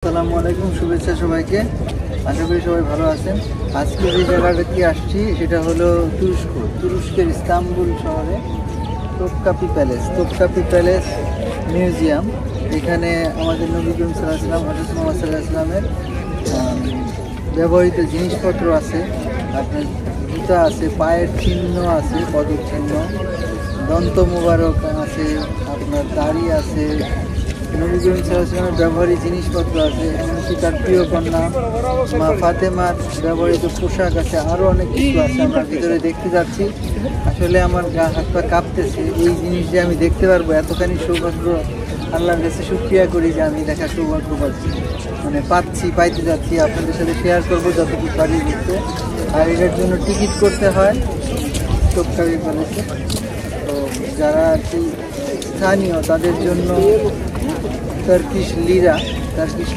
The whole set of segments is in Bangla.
আসসালামু আলাইকুম, শুভেচ্ছা সবাইকে। আশা করি সবাই ভালো আছেন। আজকে যে জায়গাটাতে আসছি সেটা হলো তুরস্কের ইস্তাম্বুল শহরে তোপকাপি প্যালেস মিউজিয়াম। এখানে আমাদের নবী করিম সাল্লাল্লাহু আলাইহি ওয়াসাল্লাম, হযরত মুহাম্মদ সাল্লাল্লাহু আলাইহি ওয়াসাল্লামের ব্যবহৃত জিনিসপত্র আছে, আপনার জুতা আছে, পায়ের চিহ্ন আছে, পদক চিহ্ন, দন্ত মুবারক আছে, আপনার দাড়ি আছে, নবী করিম সাল্লাল্লাহু আলাইহি ওয়াসাল্লামের ব্যবহারিক জিনিসপত্র আছে, এমনকি তার প্রিয় কন্যা মা ফাতেমার ব্যবহৃত পোশাক আছে, আরও অনেক কিছু আছে। আমরা ভিতরে দেখতে যাচ্ছি। আসলে আমার গা হাত পা কাঁপতেছে। এই জিনিস যে আমি দেখতে পারবো, এতখানি সৌভাগ্য আল্লাহর কাছে শুকরিয়া করি যে আমি দেখার সৌভাগ্য পাইতে যাচ্ছি। আপনাদের সাথে শেয়ার করবো যতটুকু পারি দেখতে। আর এটার জন্য টিকিট করতে হয় তোপকাপি প্যালেসে। তো যারা স্থানীয় তাদের জন্য টার্কিশ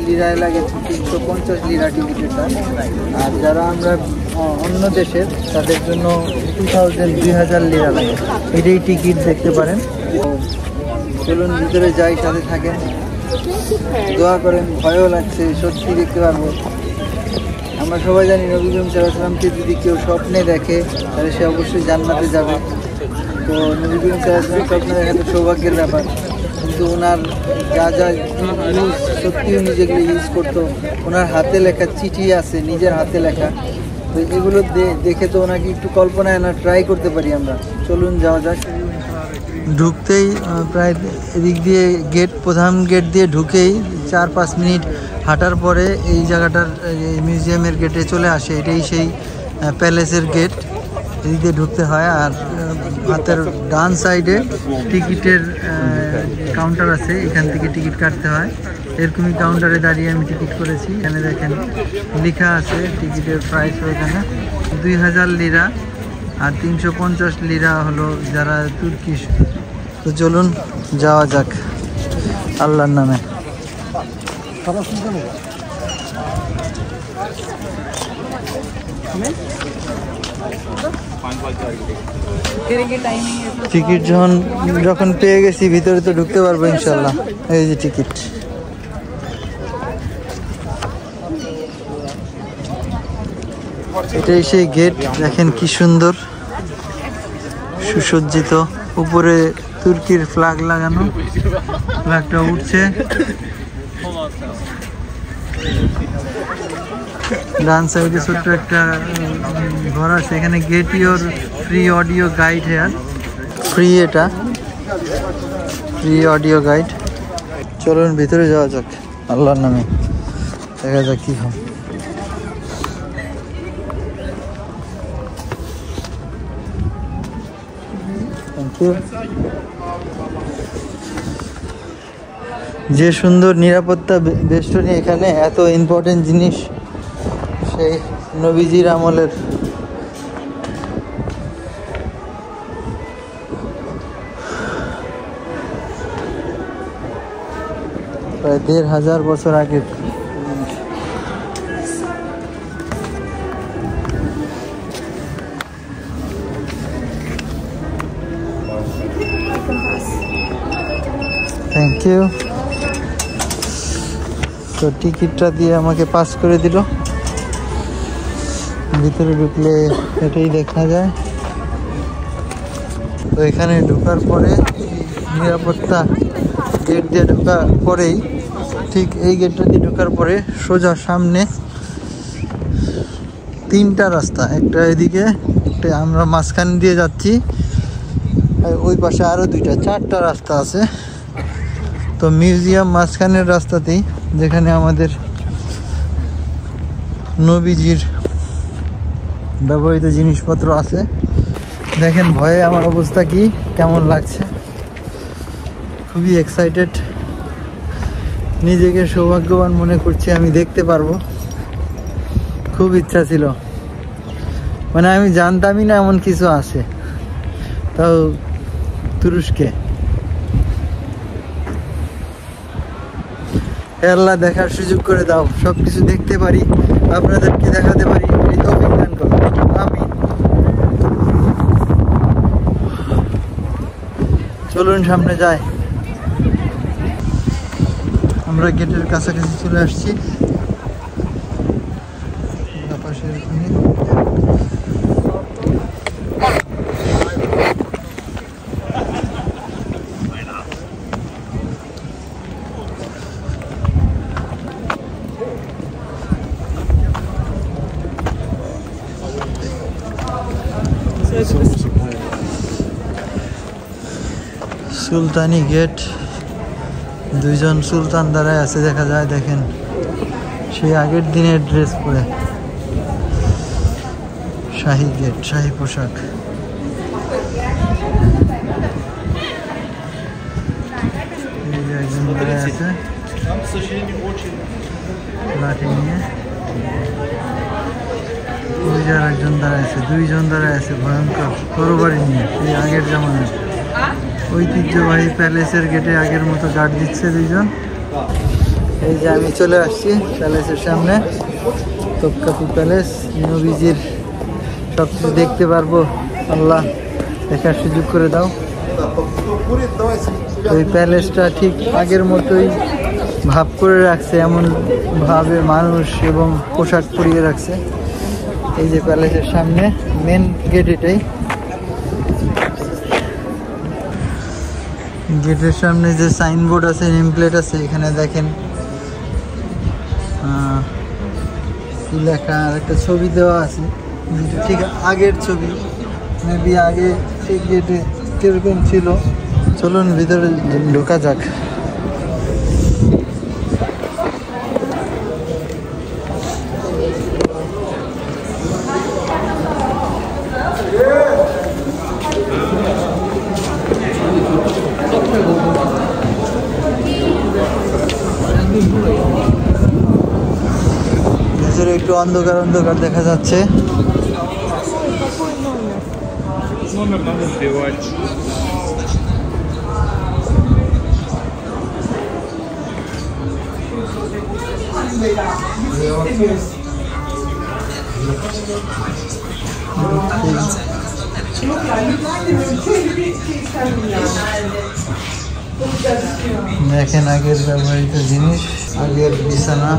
লিরায় লাগে 350 লিরা টিকিটের দাম। আর যারা আমরা অন্য দেশের তাদের জন্য 2000 লিরা লাগে। এটাই টিকিট দেখতে পারেন। চলুন ভিতরে যাই, সাথে থাকেন, দোয়া করেন। ভয়ও লাগছে, সত্যি দেখতে পারবো। আমরা সবাই জানি নবী করিম সাল্লাল্লাহু আলাইহি ওয়াসাল্লামকে যদি কেউ স্বপ্নে দেখে তাহলে সে অবশ্যই জান্নাতে যাবে। তো নবী করিম সাল্লাল্লাহু আলাইহি ওয়াসাল্লাম স্বপ্নে দেখা তো সৌভাগ্যের ব্যাপার, কিন্তু ওনার যা ইউজ, সত্যি উনি যেগুলো ইউজ করতো, ওনার হাতে লেখা চিঠি আছে, নিজের হাতে লেখা। তো এগুলো দেখে তো ওনাকে একটু কল্পনায় আনা ট্রাই করতে পারি আমরা। চলুন যাওয়া যাক। ঢুকতেই প্রায় এদিক দিয়ে প্রধান গেট দিয়ে ঢুকেই 4-5 মিনিট হাঁটার পরে এই জায়গাটার মিউজিয়ামের গেটে চলে আসে। এটাই সেই প্যালেসের গেট। এদিক দিয়ে ঢুকতে হয়। আর হাতের ডান সাইডে টিকিটের কাউন্টার আছে, এখান থেকে টিকিট কাটতে হয়। এরকমই কাউন্টারে দাঁড়িয়ে আমি টিকিট করেছি। এখানে দেখেন লেখা আছে টিকিটের প্রাইস, ওইখানে 2000 লিরা আর 350 লিরা হলো যারা তুর্কিশ। তো চলুন যাওয়া যাক আল্লাহর নামে। টিকিট যখন পেয়ে গেছি ভিতরে তো ঢুকতে পারবো ইনশাল্লাহ। এই যে টিকিট। এটাই সেই গেট। দেখেন কি সুন্দর সুসজ্জিত, উপরে তুর্কির ফ্ল্যাগ লাগানো, ফ্ল্যাগটা উঠছে। ডান সাইডে ছোট্ট একটা ঘর আছে, এখানে get your free audio guide here. এটা ফ্রি অডিও গাইড। চলুন ভিতরে যাওয়া যাক আল্লাহর নামে, দেখা যাক কি হয়। Thank you. যে সুন্দর নিরাপত্তা বেষ্টনী, এখানে এত ইম্পর্টেন্ট জিনিস সেই নবীজির আমলের। প্রায় 1500 বছর আগে। Thank you. তো টিকিটটা দিয়ে আমাকে পাস করে দিল। ভিতরে ঢুকলে এটাই দেখা যায়। তো এখানে ঢোকার পরে নিরাপত্তা গেট দিয়ে ঢোকার পরেই, ঠিক এই গেটটা দিয়ে ঢোকার পরে সোজা সামনে 3টা রাস্তা। একটা এদিকে, একটা আমরা মাঝখান দিয়ে যাচ্ছি, ওই পাশে আরও 2টা, 4টা রাস্তা আছে। তো মিউজিয়াম মাঝখানের রাস্তাতেই, যেখানে আমাদের নবীজির ব্যবহৃত জিনিসপত্র আছে। দেখেন ভয়ে আমার অবস্থা কি, কেমন লাগছে। খুবই এক্সাইটেড, নিজেকে সৌভাগ্যবান মনে করছি আমি দেখতে পারবো। খুব ইচ্ছা ছিল, মানে আমি জানতামই না এমন কিছু আছে, তাও তুরস্কে। আল্লাহ দেখার সুযোগ করে দাও, সব কিছু দেখতে পারি, আপনাদেরকে দেখাতে পারি, এই তৌফিক দান করো। আমিন। চলুন সামনে যাই। আমরা গেটের কাছাকাছি চলে আসছি। সুলতানি গেট, দুইজন সুলতান দাঁড়ায় আছে দেখা যায়, দেখেন সেই আগের দিনের ড্রেস পরে, শাহী গেট, শাহী পোশাক। একজন দাঁড়ায় আছে লাঠি নিয়ে, একজন দাঁড়ায় আছে, দুইজন দাঁড়ায় আছে ভয়ঙ্কর তরবারি নিয়ে, সেই আগের জামানার ঐতিহ্যবাহী প্যালেসের গেটে আগের মতো গার্ড দিচ্ছে দুইজন। এই যে আমি চলে আসছি প্যালেসের সামনে, তপকাপি প্যালেস। নবীজির সব কিছু দেখতে পারবো, আল্লাহ দেখার সুযোগ করে দাও। ওই প্যালেসটা ঠিক আগের মতোই ভাব করে রাখছে, এমন ভাবে মানুষ এবং পোশাক পরিয়ে রাখছে। এই যে প্যালেসের সামনে মেন গেট, এটাই গেটের সামনে যে সাইনবোর্ড আছে, নেম প্লেট আছে, এখানে দেখেন কি লেখা, আর একটা ছবি দেওয়া আছে, ঠিক আগের ছবি, মেবি আগে সেই গেটে কিরকম ছিল। চলুন ভিতরে ঢোকা যাক। ভিতরে একটু অন্ধকার অন্ধকার দেখা যাচ্ছে। দেখেন আগের ব্যবহৃত জিনিস, আগের বিছানা,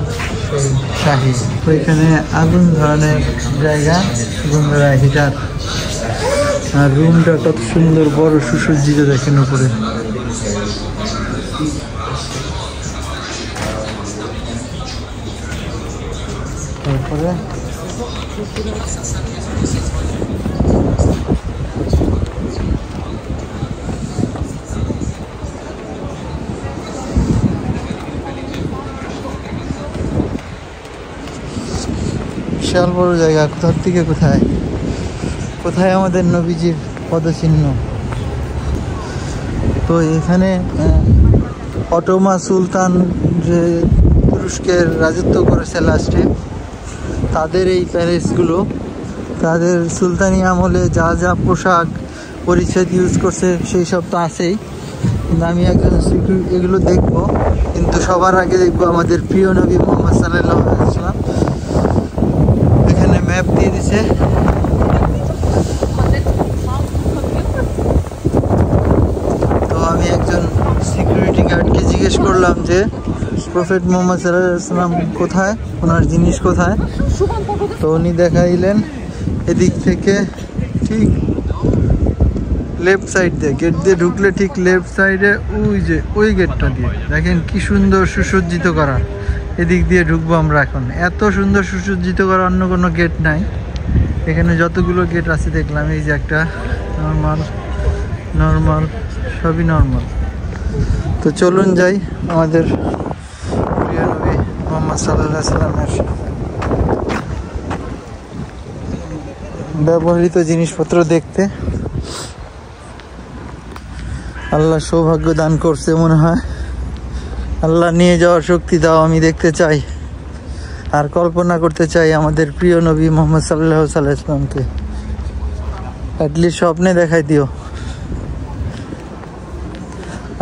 শাহী। ওইখানে আগুন ধরানোর জায়গা, আগুন ধরা হিটার, আর রুমটা কত সুন্দর বড় সুসজ্জিত দেখেন উপরে। তারপরে বিশাল বড় জায়গা, কোথার থেকে কোথায়, কোথায় আমাদের নবীজির পদচিহ্ন। তো এখানে অটোমান সুলতান যে তুরস্কের রাজত্ব করেছে লাস্টে, তাদের এই প্যালেসগুলো, তাদের সুলতানি আমলে যা যা পোশাক পরিচ্ছদ ইউজ করছে সেই সব তো আছেই, কিন্তু আমি একজন এগুলো দেখবো, কিন্তু সবার আগে দেখবো আমাদের প্রিয় নবী মুহাম্মদ সাল্লাল্লাহু আলাইহি ওয়াসাল্লাম। এখানে ম্যাপ দিয়ে দিছে, তো আমি একজন সিকিউরিটি গার্ডকে জিজ্ঞেস করলাম যে প্রফেট মুহাম্মদ সাল্লাল্লাহু আলাইহি ওয়াসাল্লাম কোথায়, ওনার জিনিস কোথায়। তো উনি দেখাইলেন এদিক থেকে ঠিক লেফট সাইড দিয়ে, গেট দিয়ে ঢুকলে ঠিক লেফট সাইডে ওই যে ওই গেটটা দিয়ে, দেখেন কি সুন্দর সুসজ্জিত করা। এদিক দিয়ে ঢুকবো আমরা এখন। এত সুন্দর সুসজ্জিত করা অন্য কোনো গেট নাই। এখানে যতগুলো গেট আছে দেখলাম, এই যে একটা নর্মাল, সবই নর্মাল। তো চলুন যাই আমাদের প্রিয় নবী মুহাম্মদ সাল্লাল্লাহু আলাইহি ওয়াসাল্লামের ব্যবহৃত জিনিসপত্র দেখতে। আল্লাহ সৌভাগ্য দান করছে মনে হয়। আল্লাহ নিয়ে যাওয়ার শক্তি দাও, আমি দেখতে চাই আর কল্পনা করতে চাই আমাদের প্রিয় নবী মুহাম্মদ সাল্লাল্লাহু আলাইহি ওয়াসাল্লামকে। অ্যাটলিস্ট স্বপ্নে দেখাই দিও।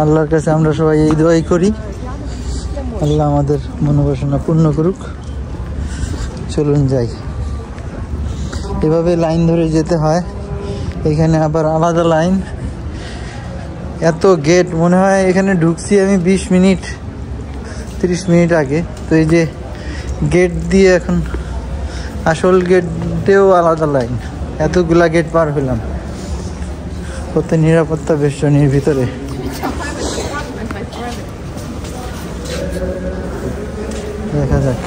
আল্লাহর কাছে আমরা সবাই এই দোয়াই করি, আল্লাহ আমাদের মনোবাসনা পূর্ণ করুক। চলুন যাই। এভাবে লাইন ধরে যেতে হয়, এখানে আবার আলাদা লাইন, এত গেট। মনে হয় এখানে ঢুকছি আমি 20 মিনিট 30 মিনিট আগে। তো এই যে গেট দিয়ে এখন আসল গেটেও আলাদা লাইন, এতগুলা গেট পার হলাম। কত নিরাপত্তা বেষ্টনীর ভিতরে। দেখা যাক।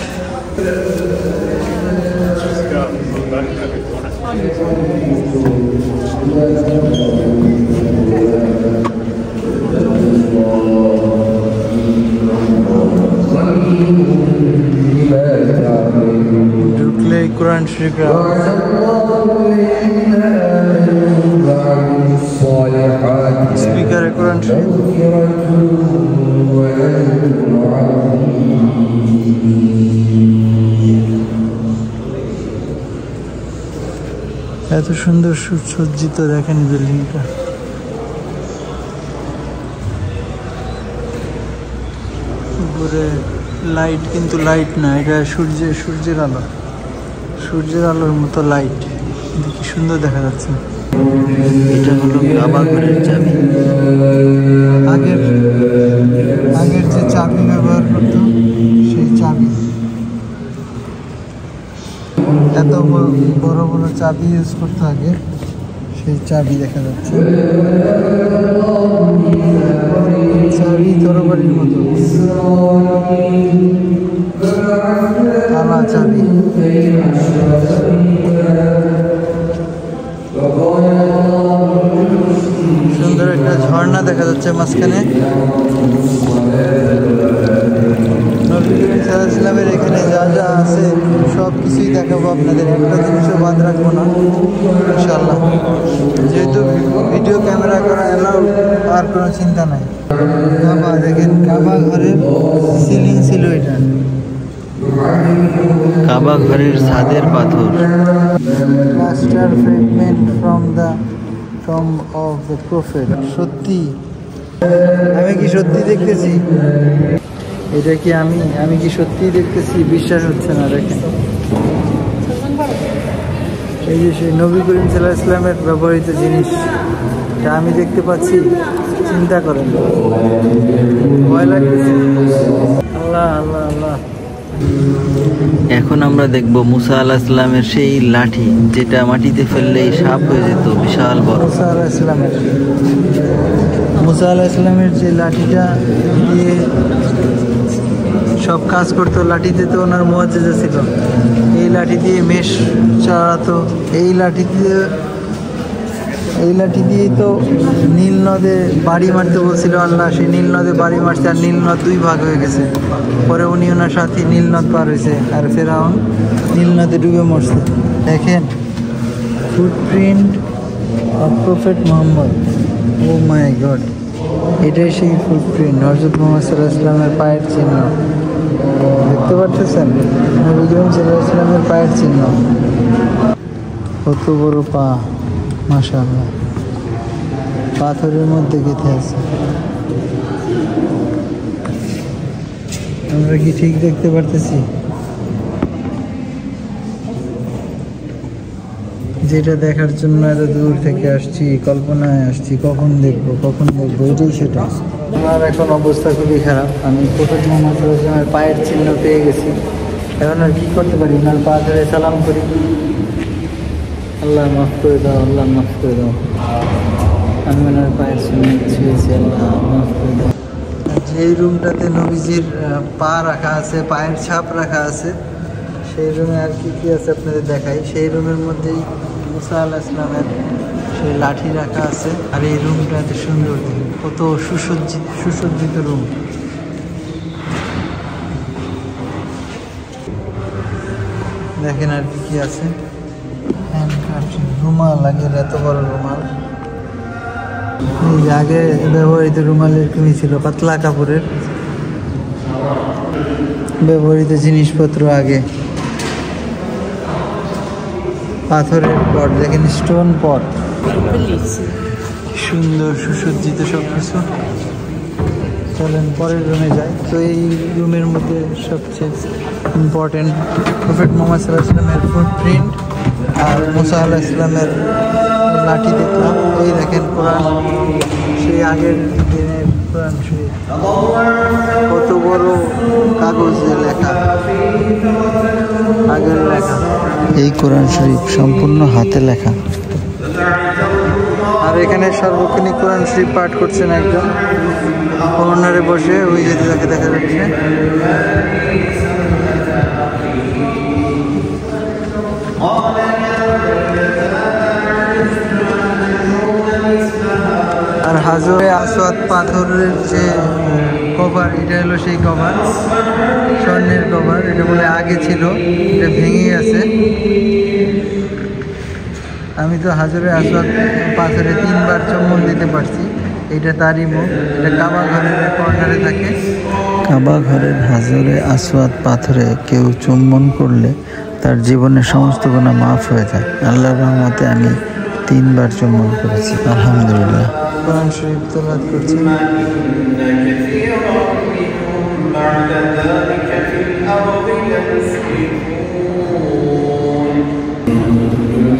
ঢুকলে কোরআন শরীফ স্পিকারে কোরআন শরীফ। এত সুন্দর সুসজ্জিত দেখেন বিল্ডিংটা। উপরে লাইট, কিন্তু লাইট না, এটা সূর্যের আলো, সূর্যের আলোর মতো লাইট। কি সুন্দর দেখা যাচ্ছে। এটা হলো কাবা ঘরের চাবি। আগের যে চাবি ব্যবহার করতো সেই চাবি। এত বড় বড় চাবি ইউজ করতো আগে, সেই চাবি দেখা যাচ্ছে। চাবি তরবারির মতো, কালা চাবি। সুন্দর একটা ঝর্ণা দেখা যাচ্ছে মাঝখানে। নবী করিম সাল্লাল্লাহু আলাইহি ওয়াসাল্লামের এখানে যা যা আছে সব কিছুই দেখাবো আপনাদের, একটা জিনিসও বাদ রাখবো না ইনশাআল্লাহ। যেহেতু ভিডিও ক্যামেরা করা এলাও, আর কোনো চিন্তা নাই। কাবা দেখেন, কাবা ঘরের সিলিং ছিল এটা। কাবা ঘরের ছাদের পাথর। Plaster fragment from the tomb of the prophet. সত্যি, আমি কি সত্যি দেখতেছি? এটা কি আমি কি সত্যিই দেখতেছি? বিশ্বাস হচ্ছে না। দেখেন, এই যে সেই নবী করিম সাল্লাল্লাহু আলাইহি ওয়াসাল্লামের ব্যবহৃত জিনিস, এটা আমি দেখতে পাচ্ছি। চিন্তা করেন, ভয় লাগতেছে। আল্লাহ আল্লাহ আল্লাহ। এখন আমরা দেখব মুসা আলাইহিস সালামের সেই লাঠি, যেটা মাটিতে ফেললেই সাপ হয়ে যেত, বিশাল বড়। মুসা আলাইহিস সালামের যে লাঠিটা দিয়ে সব কাজ করতো, লাঠিতে তো ওনার মুআজ্জিজা ছিল। এই লাঠি দিয়ে মেষ চালাতো, এই লাঠি দিয়েই তো নীল নদে বাড়ি মারতে বলছিল আল্লাহ। সেই নীল নদে বাড়ি মারছে, আর নীল নদ 2 ভাগ হয়ে গেছে। পরে উনি ওনার সাথে নীল নদ পার হয়েছে, আর ফেরাউন নীল নদে ডুবে মরছে। দেখেন, footprint of prophet Muhammad. Oh my god, এটাই সেই ফুটপ্রিন্ট, হযরত মুহাম্মদ সাল্লাল্লাহু আলাইহি ওয়াসাল্লামের পায়ের চিহ্ন। দেখতে পাচ্ছেন, নবী করিম সাল্লাল্লাহু আলাইহি ওয়াসাল্লামের পায়ের চিহ্ন। কত বড় পা, মাশাআল্লাহ। পাথরের মধ্যে গেঁথে আছে। আমরা কি ঠিক দেখতে পারতেছি? যেটা দেখার জন্য এত দূর থেকে আসছি, কল্পনায় আসছি, কখন দেখবো এটাই সেটা। আমার এখন অবস্থা খুবই খারাপ। আমি প্রফেট মুহাম্মদ সাল্লাল্লাহু আলাইহি ওয়াসাল্লামের পায়ের চিহ্ন পেয়ে গেছি। এখন আর কি করতে পারি? ওনার পা ধরে সালাম করি, আল্লাহ মাফ করে দাও, আল্লাহ মাফ করে দাও। আমি ওনার পায়ের চিহ্ন ছুঁয়েছি, আল্লাহ মাফ করে দাও। যেই রুমটাতে নবীজির পা রাখা আছে, পায়ের ছাপ রাখা আছে, সেই রুমে আর কি কি আছে আপনাদের দেখাই। সেই রুমের মধ্যেই মুসা আলাইহিস সালামের সেই লাঠি রাখা আছে। আর এই রুমটা এত সুন্দর, কত সুসজ্জিত রুম। দেখেন আর কি কি আছে। রুমাল, আগের এত বড় রুমাল। এই যে আগে ব্যবহৃত রুমাল এরকমই ছিল, পাতলা কাপড়ের ব্যবহৃত জিনিসপত্র। আগে পাথরের পট, দেখেন স্টোন পট, সুন্দর সুসজ্জিত সব কিছু। চলেন পরের রুমে যাই। তো এই রুমের মধ্যে সবচেয়ে ইম্পর্টেন্ট প্রফেট মুহাম্মদ সাল্লাল্লাহু আলাইহি ওয়াসাল্লামের ফুটপ্রিন্ট আর মুসা আলাইহিস সালামের লাঠি দেখলাম। এই দেখেন কোরআন, সেই আগের দিনের কোরআন শরীফ কত বড় কাগজে লেখা, আগের লেখা। এই কোরআন শরীফ সম্পূর্ণ হাতে লেখা। আর এখানে সার্বক্ষণিক কোরআন শরীফ পাঠ করছেন একজন কর্নারে বসে, ওই যেতে তাকে দেখা যাচ্ছে। আর হাজরে আসওয়াদ পাথরের যে কভার, এটা হলো সেই কভার, স্বর্ণের কভার। এটা বলে আগে ছিল, এটা ভেঙে গেছে। আমি তো হাজরে আসওয়াদ পাথরে 3 বার চুম্বন দিতে পারছি। এটা তারই মুখ, এটা কাবা ঘরের কর্নারে থাকে। কাবা ঘরের হাজরে আসওয়াদ পাথরে কেউ চুম্বন করলে তার জীবনের সমস্ত গুনাহ মাফ হয়ে যায়। আল্লাহর রহমতে আমি 3 বার চুম্বন করেছি, আলহামদুলিল্লাহ। কোরআন শরীফ তেলাওয়াত করছি।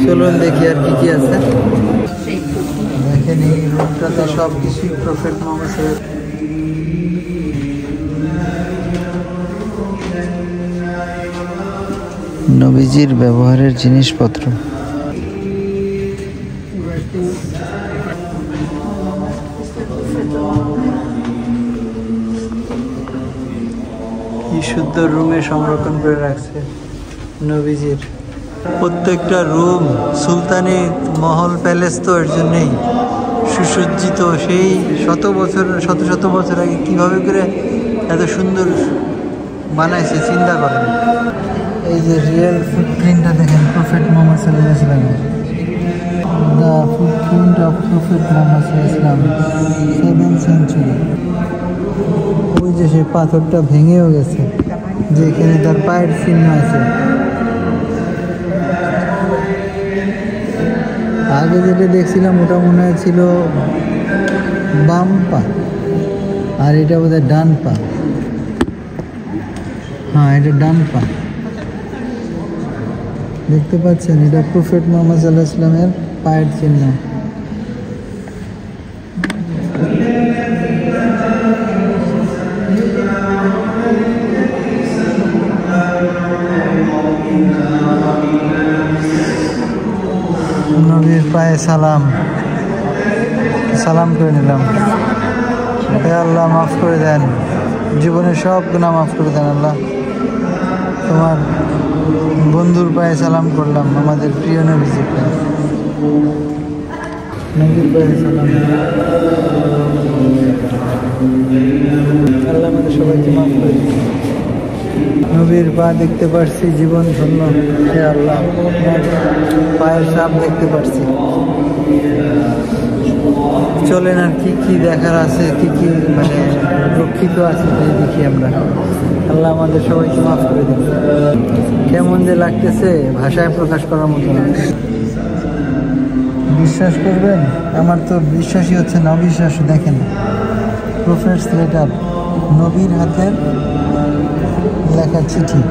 চলুন দেখি আর কি কি আছে। দেখেন এই রুমটাতে সব কিছুই প্রফেট মুহাম্মদ নবীজির ব্যবহারের জিনিসপত্র। কি সুন্দর রুমে সংরক্ষণ করে রাখছে নবীজির। প্রত্যেকটা রুম সুলতানি মহল প্যালেস, তো এর জন্যেই সুসজ্জিত। সেই শত শত বছর আগে কিভাবে করে এত সুন্দর বানাইছে চিন্তা করেন। এই যে রিয়েল ফুটপ্রিন্টটা দেখেন প্রফেট মুহাম্মদ সাল্লাল্লাহু আলাইহি ওয়াসাল্লামের। The footprint of prophet Muhammad সাল্লাল্লাহু আলাইহি ওয়াসাল্লাম 7th সেঞ্চুরি। ওই যে সেই পাথরটা ভেঙেও গেছে, যেখানে তার পায়ের চিহ্ন আছে। আগে যেটা দেখছিলাম ওটা মনে হয়েছিল বাম পা, আর এটা বোধহয় ডান পা। হ্যাঁ, এটা ডান পা। দেখতে পাচ্ছেন, এটা প্রফেট মুহাম্মদ সাল্লাল্লাহু আলাইহি ওয়াসাল্লামের পায়ের চিহ্ন। নবীর পায়ে সালাম করে নিলাম। হে আল্লাহ, মাফ করে দেন, জীবনের সব গুনাহ মাফ করে দেন আল্লাহ। তোমার বন্ধুর পায়ে সালাম করলাম, আমাদের প্রিয় নবীজিকে। নবীর পায়ে সালাম। আল্লাহ আমাদের সবাইকে মাফ করে দিন। নবীর পা দেখতে পারছি, জীবন ধন্য। হে আল্লাহ, পায়ের ছাপ দেখতে পারছি। চলেন আর কি কি দেখার আছে, কি কি মানে রক্ষিত আছে দেখি আমরা। আল্লাহ আমাদের সবাইকে মাফ করে দিন। কেমন যে লাগতেছে, ভাষায় প্রকাশ করার মতো না। বিশ্বাস করবেন, আমার তো বিশ্বাসই হচ্ছে না, অবিশ্বাস। দেখেন প্রফেটস লেটার, নবীর হাতের লেখা চিঠি।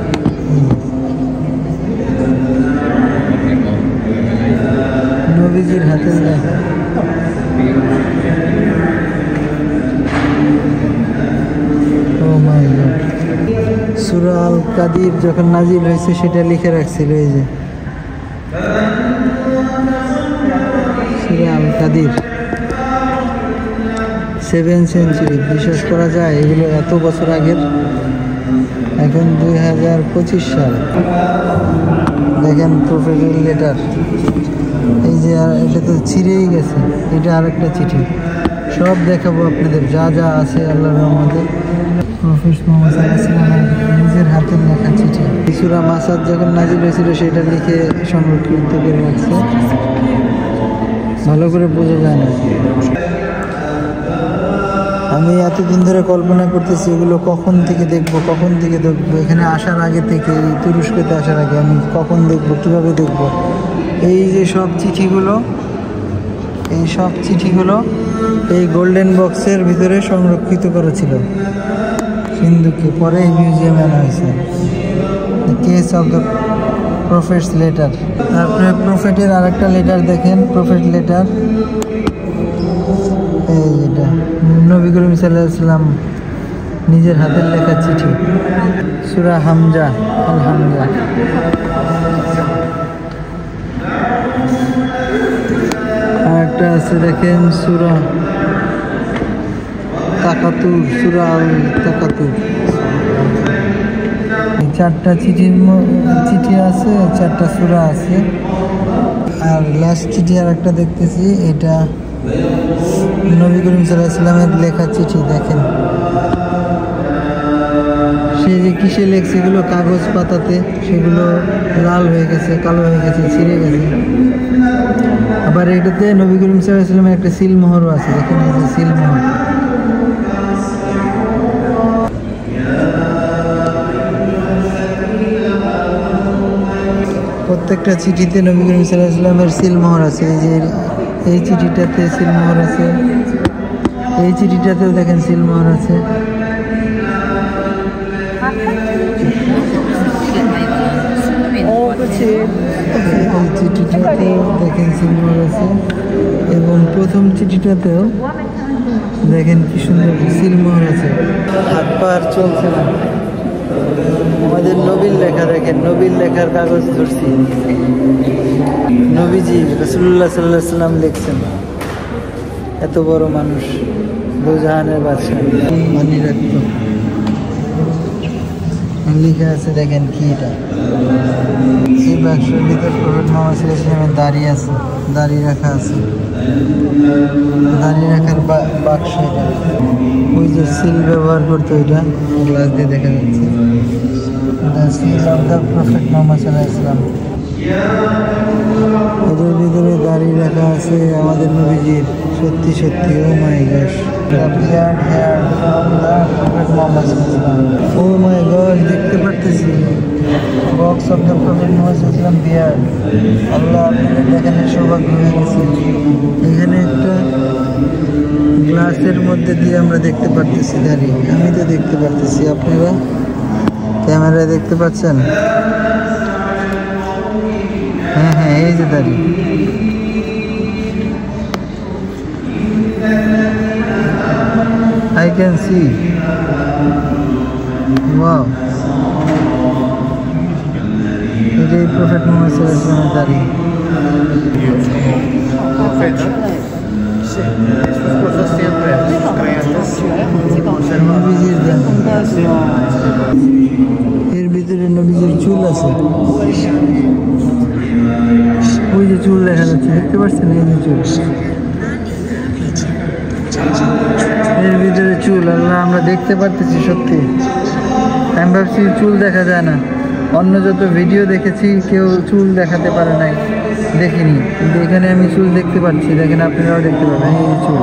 নবীজির হাতের লেখা। ও মাই গড। সূরা আল কাদির যখন নাজিল হয়েছে সেটা লিখে রাখছিল। এই যে সূরা আল কাদির, 7th সেঞ্চুরি। বিশ্বাস করা যায় এগুলো এত বছর আগের? এখন 2025 সাল। দেখেন প্রফেটের লেটার। এই যে এটা তো ছিঁড়েই গেছে, এটা আরেকটা চিঠি। সব দেখাবো আপনাদের, যা যা আছে আল্লাহর রহমতে। প্রফেট মুহাম্মদ সাল্লাল্লাহু আলাইহি ওয়াসাল্লাম নিজের হাতের লেখা চিঠি। সূরা মাসাদ যখন নাজিল হয়েছিল সেটা লিখে সংরক্ষিত করে রাখছে, ভালো করে বোঝা যায় না। আমি এতদিন ধরে কল্পনা করতেছি এগুলো কখন থেকে দেখবো। এখানে আসার আগে থেকে, এই তুরস্কতে আসার আগে আমি কখন দেখবো, কীভাবে দেখবো। এই যে সব চিঠিগুলো, এই গোল্ডেন বক্সের ভিতরে সংরক্ষিত করা ছিল সিন্ধুকে, পরে এই মিউজিয়ামে আনা হয়েছে। Case of the prophets letter. তারপরে প্রফেটের আরেকটা লেটার দেখেন, প্রফেট লেটার। এই এটা নবী করিম সাল্লাল্লাহু আলাইহি ওয়াসাল্লাম নিজের হাতের লেখা চিঠি, সূরা হামজা, আল হামজা। আর একটা আছে দেখেন সূরা তাকাতুর, সূরা আল তাকাতুর। চারটা চিঠি আছে, চারটা সূরা আছে। আর লাস্ট চিঠি আর একটা দেখতেছি, এটা নবী করিম সাল্লাল্লাহু আলাইহি ওয়াসাল্লামের লেখা চিঠি। দেখেন সে যে কিসে লেখছে, এগুলো কাগজ পাতাতে, সেগুলো লাল হয়ে গেছে, কালো হয়ে গেছে, ছিঁড়ে গেছে। আবার এটাতে নবী করিম সাল্লাল্লাহু আলাইহি ওয়াসাল্লামের একটা সিলমোহরও আছে। দেখেন এই যে সিলমোহর। প্রত্যেকটা চিঠিতে নবী করিম সাল্লাল্লাহু আলাইহি ওয়াসাল্লামের সিলমোহর আছে। এই যে এই চিঠিটাতে সিলমোহর আছে, এই চিঠিটাতেও দেখেন সিলমোহর আছে। এই চিঠিটাতেও দেখেন সিলমোহর আছে, এবং প্রথম চিঠিটাতেও দেখেন কি সুন্দর সিলমোহর আছে। হাত পা আর চলছে না। আমাদের নবীর লেখা দেখেন, নবীর লেখার কাগজ ধরছি। নবীজি রাসূলুল্লাহ সাল্লাল্লাহু আলাইহি ওয়াসাল্লাম লিখছেন। এত বড় মানুষ, দুজাহানের বাদশা, মানি রাখতো। লিখা আছে দেখেন কি এটা। এই বাক্সের ভিতর প্রফেট মুহাম্মদ সাল্লাল্লাহু আলাইহি ওয়াসাল্লামের দাড়ি আছে, দাড়ি রাখা আছে। দাড়ি রাখার বাক্স এটা। ওই যে সিল ব্যবহার করতো, এটা গ্লাস দিয়ে দেখা যাচ্ছে। Seal of the prophet Muhammad সাল্লাল্লাহু আলাইহি ওয়াসাল্লাম। এদের ভিতরে দাড়ি রাখা আছে আমাদের নবীজির। সত্যি সত্যি, oh my god, the beard hair from the prophet Muhammad সাল্লাল্লাহু আলাইহি ওয়াসাল্লাম। ও মাই গড, দেখতে পারতেছি box of the prophet Muhammad সাল্লাল্লাহু আলাইহি ওয়াসাল্লাম বিয়ার্ড। আল্লাহ আপনাদের দেখানোর সৌভাগ্য হয়ে গেছে। এখানে একটা গ্লাসের মধ্যে দিয়ে আমরা দেখতে পারতেছি দাড়ি। আমি তো দেখতে পারতেছি, আপনারা ক্যামেরায় দেখতে পাচ্ছেন? হ্যাঁ হ্যাঁ, এই যে দাড়ি। I can see. Wow. এটাই প্রফেট মুহাম্মদ সাল্লাল্লাহু আলাইহি ওয়াসাল্লামের দাড়ি। নবীজির দাড়ি। এর ভিতরে নবীজির চুল আছে। ওই যে চুল দেখা যাচ্ছে, দেখতে পাচ্ছেন? এই যে চুল, এর ভিতরে চুল। আল্লাহ, আমরা দেখতে পারতেছি সত্যি। আমি ভাবছি চুল দেখা যায় না। অন্য যত ভিডিও দেখেছি কেউ চুল দেখাতে পারে নাই, দেখিনি, কিন্তু এখানে আমি চুল দেখতে পাচ্ছি। দেখেন, আপনারাও দেখতে পাবেন। এই যে চুল,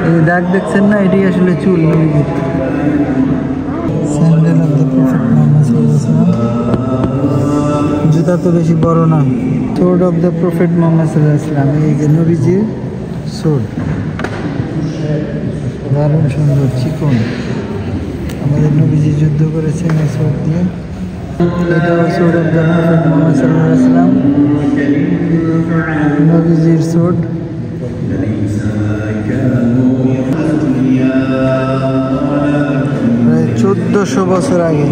এই যে দাগ দেখছেন না, এটাই আসলে চুল নবীজির। Sandal of the prophet Muhammad সাল্লাল্লাহু আলাইহি ওয়াসাল্লাম। জুতা তো বেশি বড় না। Sword of the prophet Muhammad সাল্লাল্লাহু আলাইহি ওয়াসাল্লাম। এই যে নবীজির সোর্ড, দারুণ সুন্দর, চিকন। আমাদের নবীজি যুদ্ধ করেছেন এই সোর্ড দিয়ে। এটাও sword of the prophet Muhammad সাল্লাল্লাহু আলাইহি ওয়াসাল্লাম, নবীজির সোর্ড। প্রায় 1400 বছর আগে,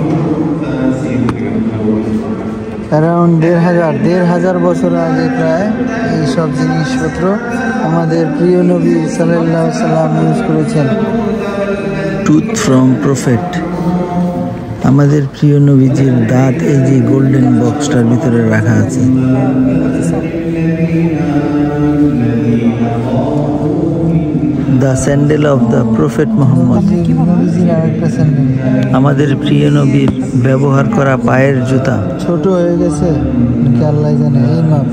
অ্যারাউন্ড 1500 বছর আগে প্রায় এইসব জিনিসপত্র আমাদের প্রিয় নবী সাল্লাল্লাহু আলাইহি ওয়াসাল্লাম ইউজ করেছেন। Tooth from prophet. আমাদের প্রিয় নবীজির দাঁত এই যে গোল্ডেন বক্সটার ভিতরে রাখা আছে। The sandal of the prophet Muhammad. আমাদের প্রিয় নবীর ব্যবহার করা পায়ের জুতা। ছোট হয়ে গেছে, আল্লাহ জানে। এই মাপ,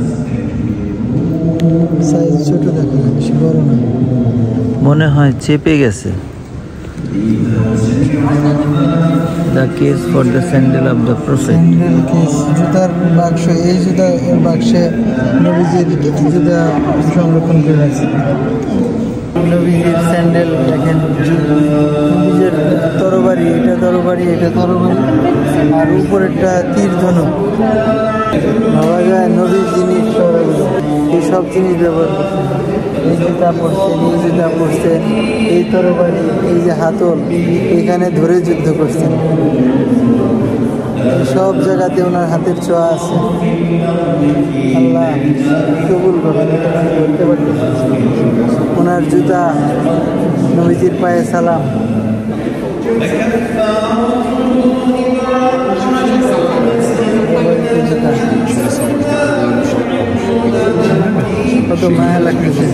সাইজ ছোট, দেখো বেশি বড় না, মনে হয় চেপে গেছে। The case for the sandal of the prophet. Sandal case, জুতার বাক্স। এই জুতার বাক্সে নবীজির জুতা সংরক্ষণ করে আছে। নবীজির স্যান্ডেল দেখেন, নবীজির তরবারি, এটা তরবারি, এটা তরবারি, আর উপরেরটা তীর ধনুক। ভাবা যায় নবীর জিনিস। এই সব জিনিস ব্যবহার করছেন। এই জুতা পরছেন, এই জুতা পরছেন, এই তরবারি, এই যে হাতল, এখানে ধরে যুদ্ধ করছেন। সব জায়গাতে ওনার হাতের ছোঁয়া আছে। আল্লাহ কবুল করুন। করতে পারতেছি ওনার জুতা, নবীজির পায়ে সালাম। কত মায়া লাগতেছে।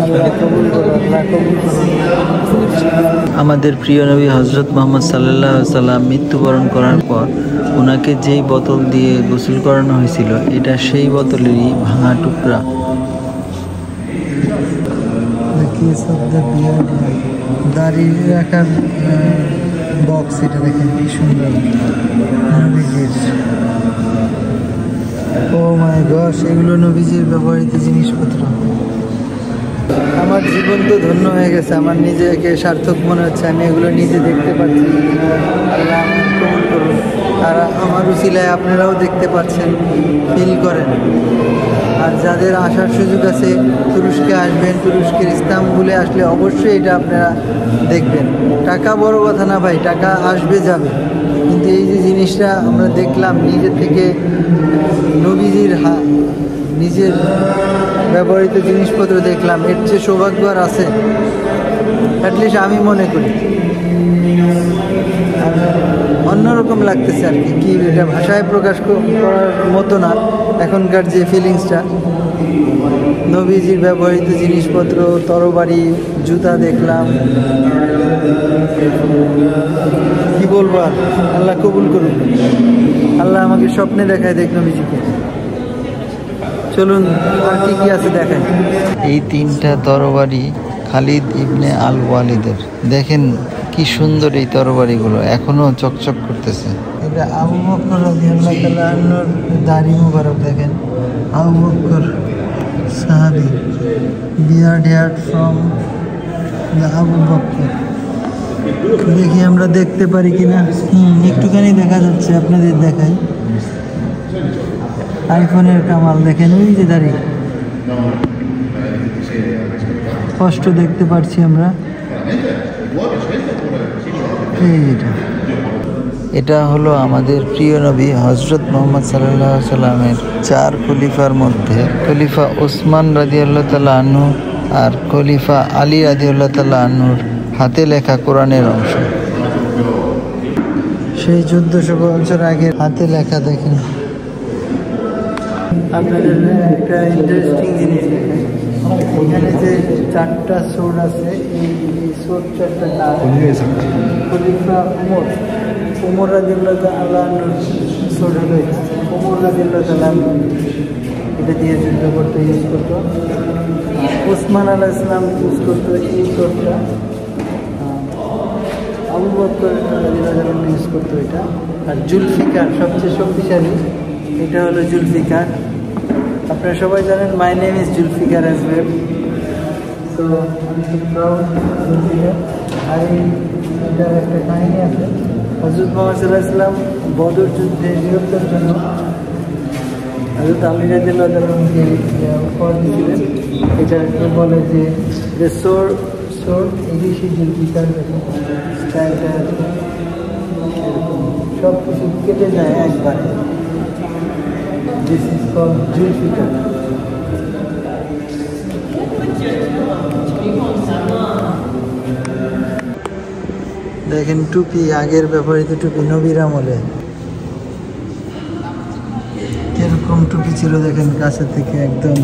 আল্লাহ কবুল করুন, আল্লাহ কবুল করুন। আমাদের প্রিয় নবী হজরত মোহাম্মদ সাল্লাল্লাহু আলাইহি সাল্লাম মৃত্যুবরণ করার পর ওনাকে যেই বোতল দিয়ে গোসল করানো হয়েছিল, এটা সেই বোতলেরই ভাঙা টুকরা। দাড়ি রাখার বক্স, এটা দেখেন কি সুন্দর। ও মাই গস, এগুলো নবীজির ব্যবহৃত জিনিসপত্র। আমার জীবন তো ধন্য হয়ে গেছে, আমার নিজেকে সার্থক মনে হচ্ছে। আমি এগুলো নিজে দেখতে পাচ্ছি। আল্লাহ কবুল করুন। আর আমার উসিলায় আপনারাও দেখতে পাচ্ছেন, ফিল করেন। আর যাদের আসার সুযোগ আছে তুরস্কে আসবেন, তুরস্কের ইস্তাম্বুলে আসলে অবশ্যই এটা আপনারা দেখবেন। টাকা বড় কথা না ভাই, টাকা আসবে যাবে, কিন্তু এই যে জিনিসটা আমরা দেখলাম নিজের থেকে, নবীজির নিজের ব্যবহৃত জিনিসপত্র দেখলাম, এর চেয়ে সৌভাগ্য আর আছে? অ্যাটলিস্ট আমি মনে করি অন্যরকম লাগতেছে আর কি। কি এটা ভাষায় প্রকাশ করার মতো না এখনকার যে ফিলিংসটা। নবীজির ব্যবহৃত জিনিসপত্র, তরবারি, জুতা দেখলাম, কি বলবো আর। আল্লাহ কবুল করুন। আল্লাহ আমাকে স্বপ্নে দেখায় দেখ নবীজিকে। চলুন আর কি কি আছে দেখাই। এই তিনটা তরবারি খালিদ ইবনে আল ওয়ালিদের। দেখেন কি সুন্দর এই তরবারিগুলো, এখনো চকচক করতেছে। এটা আবু বকর রাদিয়াল্লাহু তাআলা আনহুর দাড়ি মুবারক দেখেন। আবু বকর সাহাবী, beard hair from the Abu Bakr. দেখি আমরা দেখতে পারি কিনা। একটুখানি দেখা যাচ্ছে, আপনাদের দেখাই। আইফোনের কামাল দেখেন, ওই যে দাড়ি স্পষ্ট দেখতে পারছি আমরা। এটা হলো আমাদের প্রিয় নবী হজরত মোহাম্মদ সাল্লাল্লাহু আলাইহি সাল্লামের 4 খলিফার মধ্যে খলিফা ওসমান রাদিয়াল্লাহু তাআলা আনহু আর খলিফা আলী রাদিয়াল্লাহু তাআলা আনহুর হাতে লেখা কোরআনের অংশ। সেই 1400 বছর আগে হাতে লেখা দেখেন। আপনাদের একটা ইন্টারেস্টিং জিনিস দেখেন, এখানে যে 4টা সোর্ড আছে, এই সোর্ড 4টা নাম খলিফা ওমর রাদিয়াল্লাহু তাআলা আনহুর সোর্ড হলো ওমর রাদিয়াল্লাহু তাআলা আনহু। এটা দিয়ে যুদ্ধ করতে ইউজ করতো। ওসমান আলাইহিস সালাম ইউজ করতো এই সোর্ডটা। আবু বকর রাদিয়াল্লাহু তাআলা ইউজ করতো এটা। আর জুলফিকার সবচেয়ে শক্তিশালী, এটা হলো জুলফিকার। আপনারা সবাই জানেন my name is Zulfikar as well. তো আমি খুব প্রাউড জুলফিকার। আর এটার একটা কাহিনী আছে। হযরত মুহাম্মদ সাল্লাল্লাহু আলাইহি ওয়াসাল্লাম বদর যুদ্ধে নিহতের জন্য হযরত আলী রাদিয়াল্লাহু তাআলা আনহুকে উপহার দিয়েছিলেন। এটাকে বলে যে সোর্ড এডিশি জুলফিকার। দেখুন স্টাইলটা সব কিছু কেটে যায় একবারে। This is called Zulfikar. দেখেন টুপি, আগের ব্যবহৃত টুপি নবীর আমলে কিরকম টুপি ছিল দেখেন, কাছে থেকে একদম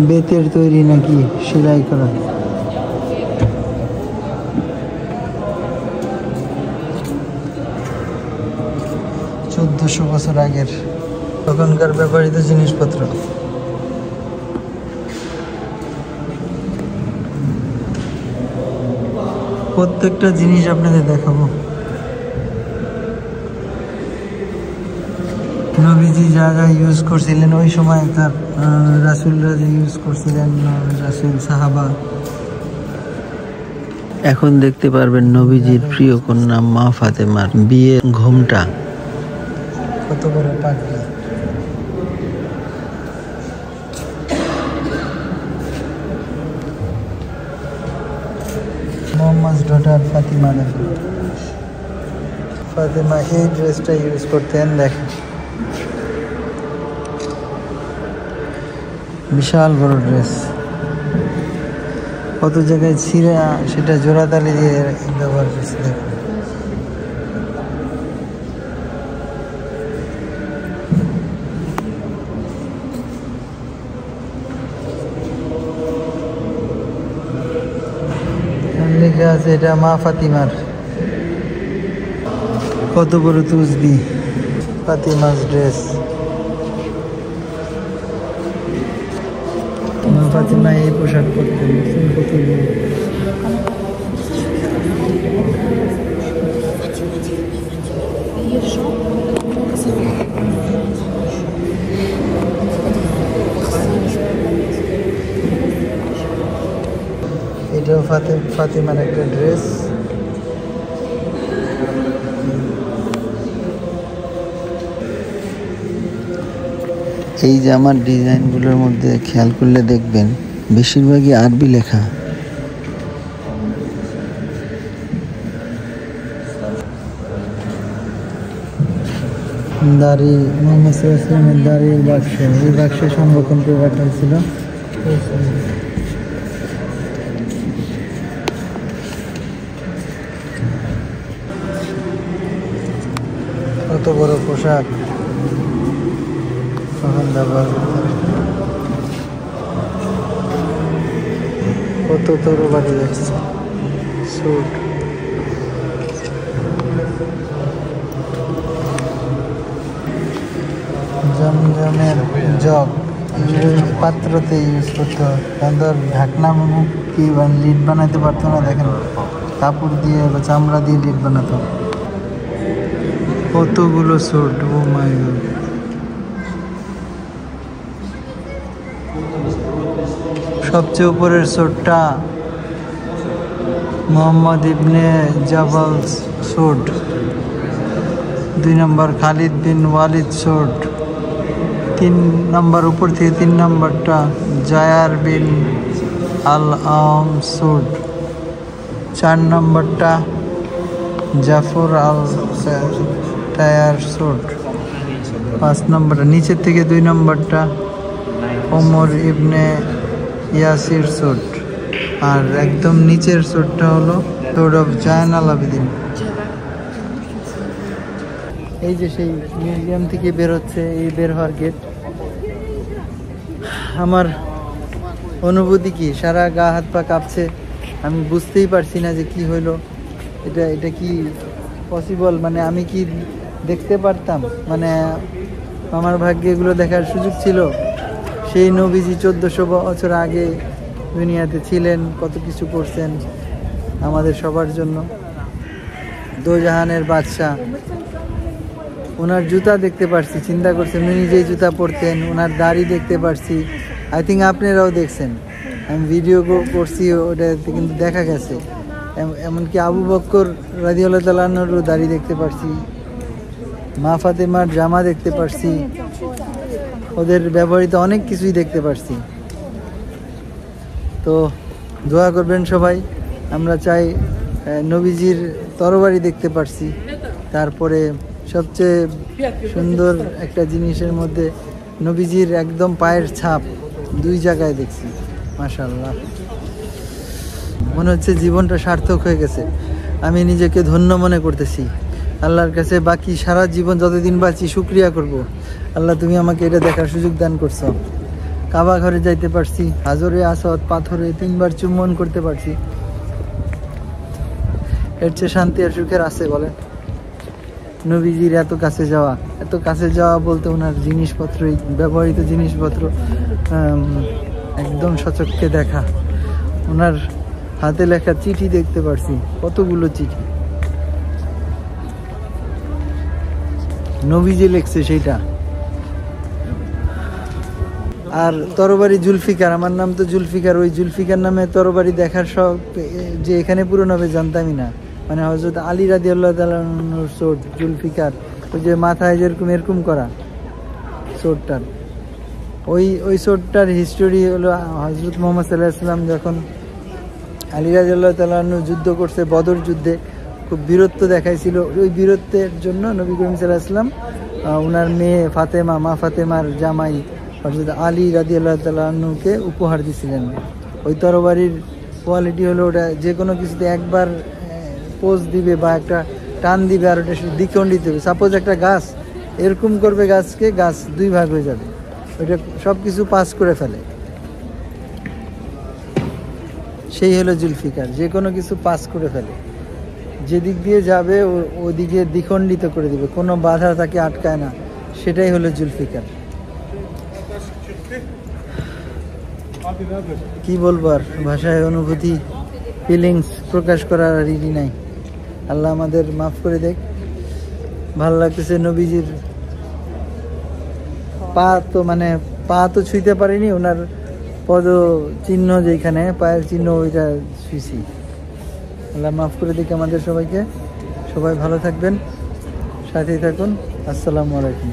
বেতের তৈরি নাকি সেলাই করা। চোদ্দশো বছর আগের তখনকার ব্যবহৃত জিনিসপত্র। প্রত্যেকটা জিনিস আপনাদের দেখাবো। নবীজি যা যা ইউজ করছিলেন ওই সময়, তার রাসূলরা যে ইউজ করছিলেন, রাসূল সাহাবা। এখন দেখতে পারবেন নবীজির প্রিয় কন্যা মা ফাতেমার বিয়ের ঘোমটা। কত বড় পাগড়ি। মোহাম্মদ ডটার ফাতিমা। দেখেন ফাতিমা এই ড্রেসটা ইউজ করতেন। দেখেন বিশাল বড় ড্রেস, কত জায়গায় ছিঁড়ে সেটা জোড়াতালি দিয়ে ব্যবহার করছে। দেখেন লেখা আছে এটা মা ফাতিমার। কত বড় তুসবি, ফাতিমাস ড্রেস। মা ফাতিমা এই পোশাক পরতেন। কত এটাও ফাতিমার একটা ড্রেস। এই জামার ডিজাইনগুলোর মধ্যে খেয়াল করলে দেখবেন বেশিরভাগই আরবি লেখা। দাড়ি, মোহাম্মদ সাল্লাল্লাহু আলাইহি ওয়াসাল্লামের দাড়ির বাক্স, এই বাক্সে সংরক্ষণ করে রাখা ছিল। কত বড় পোশাক তখন ব্যবহার করতেন। কত তরবারি দেখছে, স্যুট। জমজমের জগ পাত্রতে ইউজ করতে হয়, তাদের ঢাকনা কি লিড বানাইতে পারতো না। দেখেন কাপড় দিয়ে বা চামড়া দিয়ে লিড বানাতো। কতগুলো স্যুট, ও মাই গড। সবচেয়ে উপরের স্যুটটা মোহাম্মদ ইবনে জাবাল স্যুট। 2 নম্বর খালিদ বিন ওয়ালিদ স্যুট। 3 নম্বর উপর থেকে 3 নম্বরটা জায়ার বিন আল আম স্যুট। 4 নম্বরটা জাফর আল টায়ার স্যুট। 5 নম্বরটা নিচের থেকে 2 নম্বরটা ওমর ইবনে ইয়াসির স্যুট। আর একদম নিচের স্যুটটা হলো সোর্ড অফ জায়নাল আবেদিন। এই যে সেই মিউজিয়াম থেকে বের হচ্ছে, এই বের হওয়ার গেট। আমার অনুভূতি কি, সারা গা হাত পা কাঁপছে। আমি বুঝতেই পারছি না যে কি হইলো, এটা কি পসিবল, মানে আমি কি দেখতে পারতাম, মানে আমার ভাগ্যে এগুলো দেখার সুযোগ ছিল। সেই নবীজি 1400 বছর আগে দুনিয়াতে ছিলেন, কত কিছু করছেন আমাদের সবার জন্য। দোজাহানের বাদশাহ, ওনার জুতা দেখতে পারছি, চিন্তা করছেন উনি যেই জুতা পরতেন। ওনার দাড়ি দেখতে পারছি, আই থিঙ্ক আপনারাও দেখছেন। আমি ভিডিও করছি, ওটাতে কিন্তু দেখা গেছে। এমনকি আবু বকর রাদিয়াল্লাহু তাআলা আনহুরও দাড়ি দেখতে পারছি, মা ফাতেমার জামা দেখতে পারছি, ওদের ব্যবহৃত অনেক কিছুই দেখতে পারছি। তো দোয়া করবেন সবাই। আমরা চাই নবীজির তরবারি দেখতে পারছি। তারপরে সবচেয়ে সুন্দর একটা জিনিসের মধ্যে নবীজির একদম পায়ের ছাপ 2 জায়গায় দেখছি। মাশাআল্লাহ, মনে হচ্ছে জীবনটা সার্থক হয়ে গেছে। আমি নিজেকে ধন্য মনে করতেছি আল্লাহর কাছে। বাকি সারা জীবন যতদিন বাঁচি শুকরিয়া করব, আল্লাহ তুমি আমাকে এটা দেখার সুযোগ দান করছো। কাবা ঘরে যাইতে পারছি, হাজরে আসওয়াদ পাথরে 3 বার চুম্বন করতে পারছি। এর চেয়ে শান্তি আর সুখের আছে বলেন? নবীজির এত কাছে যাওয়া বলতে ওনার জিনিসপত্র, ব্যবহৃত জিনিসপত্র একদম সচক্ষে দেখা। ওনার হাতে লেখা চিঠি দেখতে পারছি, কতগুলো চিঠি নবীজি লিখছে সেইটা। আর তরবারি জুলফিকার, আমার নাম তো জুলফিকার, ওই জুলফিকার নামে তরবারি দেখার সব যে এখানে পুরনো হবে জানতামই না। মানে হযরত আলী রাদিয়াল্লাহু তাআলা আনহুর সোট জুলফিকার, ওই যে মাথায় যেরকম এরকম করা সোটটার, ওই সোটটার হিস্টোরি হলো হযরত মুহাম্মদ সাল্লাল্লাহু আলাইহি ওয়াসাল্লাম যখন আলী রাদিয়াল্লাহু তাআলা আনহু যুদ্ধ করছে, বদর যুদ্ধে খুব বীরত্ব দেখাইছিল। ওই বীরত্বের জন্য নবী করিম সাল্লাল্লাহু আলাইহি ওয়াসাল্লাম ওনার মেয়ে ফাতেমা, মা ফাতেমার জামাই হযরত আলী রাদিয়াল্লাহু তাআলা আনহুকে উপহার দিয়েছিলেন। ওই তরবারির কোয়ালিটি হলো ওটা যে কোনো কিছুতে একবার পোজ দিবে বা একটা টান দিবে আর ওটা দ্বিখণ্ডিত হবে। সাপোজ একটা গাছ এরকম করবে গাছকে, গাছ দুই ভাগ হয়ে যাবে, ওইটা সব কিছু পাস করে ফেলে। সেই হলো জুলফিকার, যে কোনো কিছু পাস করে ফেলে, যেদিক দিয়ে যাবে ওদিকে দ্বিখণ্ডিত করে দিবে, কোনো বাধা তাকে আটকায় না, সেটাই হলো জুলফিকার। কি বলবো আর, ভাষায় অনুভূতি ফিলিংস প্রকাশ করার আর ইডি নাই। আল্লাহ আমাদের মাফ করে দেখ। ভালো লাগতেছে নবীজির পা তো ছুঁইতে পারিনি, ওনার পদ চিহ্ন যেখানে পায়ের চিহ্ন ওইটা ছুঁইছি। আল্লাহ মাফ করে দিক আমাদের সবাইকে। সবাই ভালো থাকবেন, সাথেই থাকুন। আসসালামু আলাইকুম।